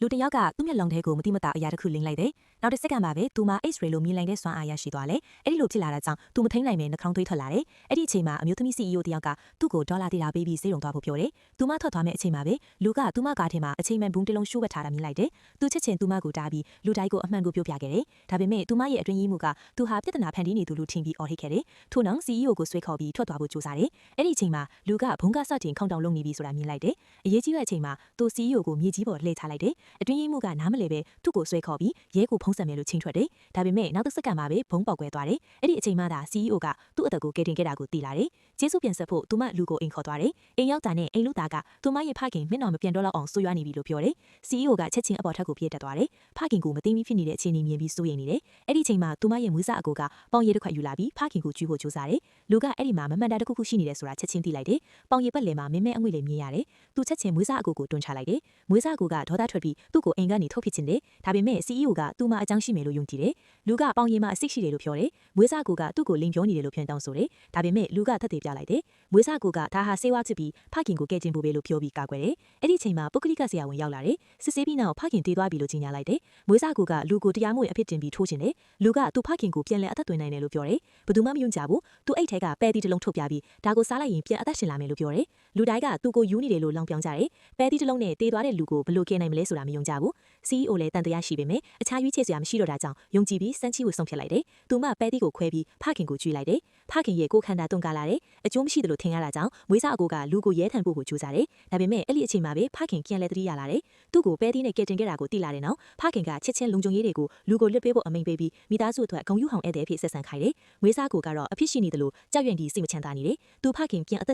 လူတယောက်ကသူ့မျက်လုံးထဲကိုမတိမတာအရာတစ်ခုလင်းလိုက်တယ်။နောက်တစ်စက္ကန့်မှာပဲသူမ X-ray လို့မြင်လိုက်တဲ့စွမ်းအားရရှိသွားတယ်။အဲ့ဒီလိုဖြစ်လာတာကြောင့်သူမထိန်နိုင်ပဲနှာခေါင်းသွေးထွက်လာတယ်။အဲ့ဒီအချိန်မှာအမျိုးသမီး CEO တယောက်ကသူ့ကိုဒေါ်လာတေတာပေးပြီးစေးရုံသွားဖို့ပြောတယ်။သူမထွက်သွားမယ့်အချိန်မှာပဲလူကသူမကားထဲမှာအချိန်မှန်ဘူးတစ်လုံးရှို့ဝတ်ထားတာမြင်လိုက်တယ်။သူချက်ချင်းသူမကိုတားပြီးလူတိုင်းကိုအမှန်ကိုပြောပြခဲ့တယ်။ဒါပေမဲ့သူမရဲ့အတွင်းရေးမှုကသူဟာပြဿနာဖန်တီးနေသူလူထင်ပြီးအော်ဟစ်ခဲ့တယ်။ထို့နောက် CEO ကိုဆွဲခေါ်ပြီးထွက်သွားဖို့ကြိုးစားတယ်။အဲ့ဒီအချိန်မှာလူကဘုံကစတင်ခေါင်းတောင်လုံနေပြီဆိုတာမြင်လိုက်တယ်။အရေးကြီးတဲ့အချိန်မှာသူ CEO ကိုမြေကြီးပေါ်လှည့်ချလိုက်တယ်။အတွင်းရေးမှုကနားမလဲပဲသူ့ကိုဆွဲခေါ်ပြီးရဲကိုဖုံးဆက်မယ်လို့ချိန်ထွက်တယ်။ဒါပေမဲ့နောက်တစ်စက္ကန့်မှာပဲဘုံပေါက်ကွဲသွားတယ်။အဲ့ဒီအချိန်မှသာ CEO ကသူ့အသက်ကိုကယ်တင်ခဲ့တာကိုသိလာတယ်။ကျေးဇူးပြန်ဆက်ဖို့သူမလူကိုအိမ်ခေါ်သွားတယ်။အိမ်ရောက်တာနဲ့အိမ်လူသားကသူမရဲ့ဖခင်မျက်နှာမပြန်တော့လောက်အောင်ဆိုးရွားနေပြီလို့ပြောတယ်။ CEO ကချက်ချင်းအပေါ်ထက်ကိုပြေးတက်သွားတယ်။ဖခင်ကိုမသိမိဖြစ်နေတဲ့အခြေအနေမြင်ပြီးစိုးရိမ်နေတယ်။အဲ့ဒီအချိန်မှာသူမရဲ့မွေးစားအကိုကပေါင်ရည်တစ်ခွက်ယူလာပြီးဖခင်ကိုကျွေးဖို့ကြိုးစားတယ်။လူကအဲ့ဒီမှာမမှန်တာတစ်ခုခုရှိနေတယ်ဆိုတာချက်ချင်းသိလိုက်တယ်။ပေါင်ရည်ပတ်လည်မှာမင်းမဲအငွေ့လေးမြင်ရတယ်။သူချက်ချင်းမွေးစားအကိုကိုတွန်းချလိုက်တယ်။မွေးစားအကိုကဒေါသထွက်ပြီးသူ့ကိုအိမ်ကနေထုတ်ဖြစ်ချင်တယ်။ဒါပေမဲ့ CEO ကသူ့မှာအကြောင်းရှိမယ်လို့ယုံကြည်တယ်။လူကပေါင်ရည်မှာအစိတ်ရှိတယ်လို့ပြောတယ်။မွေးစားအကိုကသူ့ကိုလိန်ပြောနေတယ်လို့ပြန်တောင်းဆိုတယ်။ဒါပေမဲ့လူကသက်သေပြလိုက်တယ်။မွေးစားအကိုကဒါဟာဆေးဝါးချစ်ပြီးဖခင်ကိုကယ်တင်ဖို့ပဲလို့ပြောပြီးကာကွယ်တယ်။အဲ့ဒီအချိန်မှာပုဂ္ဂလိကဆရာဝန်ရောက်လာတယ်။စစ်ဆေးပြီးနောက်ဖခင်တည်သွားပြီလို့ကြေညာလိုက်တယ်။မွေးစားအကိုကလူကိုတရားမဝင်အဖြစ်တင်ပြီးထိုးချင်တယ်။လူကသူ့ဖခင်ကိုပြန်လည်အသက်သွင်းနိုင်တယ်လို့ပြောတယ်။ဘယ်သူမှမယုံကြဘူး။သူအိတ်ထဲကပဲတီတစ်လုံးထုတ်ပြပြီးဒါကိုစားလိုက်ရင်ပြန်အသက်ရှင်လာမယ်လို့ပြောတယ်။လူတိုင်းကသူ့ကိုယူနေတယ်လို့လောင်ပြောင်ကြတယ်။ပဲတီတစ်လုံးနဲ့တည်သွားတဲ့လူကိုဘယ်လိုကယ်နိုင်မလဲဆိုတာမယုံကြဘူး။ CEO လည်းတန်တရားရှိပေမဲ့အခြားရွေးချယ်စရာမရှိတော့တာကြောင့်ယုံကြည်ပြီးစမ်းချီကိုဆုံးဖြတ်လိုက်တယ်။သူမပဲတီကိုခွဲပြီးဖခင်ကိုကျွေးလိုက်တယ်။ဖခင်ရဲ့ကိုယ်ခန္ဓာတွန်းကားလာတယ်။အကျိုးမရှိသလိုထင်ရတာကြောင့်မွေးစားအကိုကလူကိုရဲထန်ဖို့ကိုကြိုးစားတယ်။ဒါပေမဲ့အဲ့ဒီအချိန်မှာပဲဖခင်ပြန်လဲတတိရလာတယ်။သူ့ကိုပဲတီနဲ့ကယ်တင်ခဲ့တာကိုသိလာတဲ့နောက်ဖခင်ကချက်ချင်းလုံခြုံရေးတွေကိုလူကိုလွတ်ပေးဖို့အမိန့်ပေးပြီးမိသားစုအတွက်ဂုဏ်ယူဟောင်ဧည့်သည်အဖြစ်ဆက်ဆံခိုင်းတယ်။မွေးစားကိုကတော့အဖြစ်ရှိနေတယ်လို့ကြောက်ရွံ့ပြီးစိတ်မချမ်းသာနေတယ်။သူဖခင်ပြန်အသက်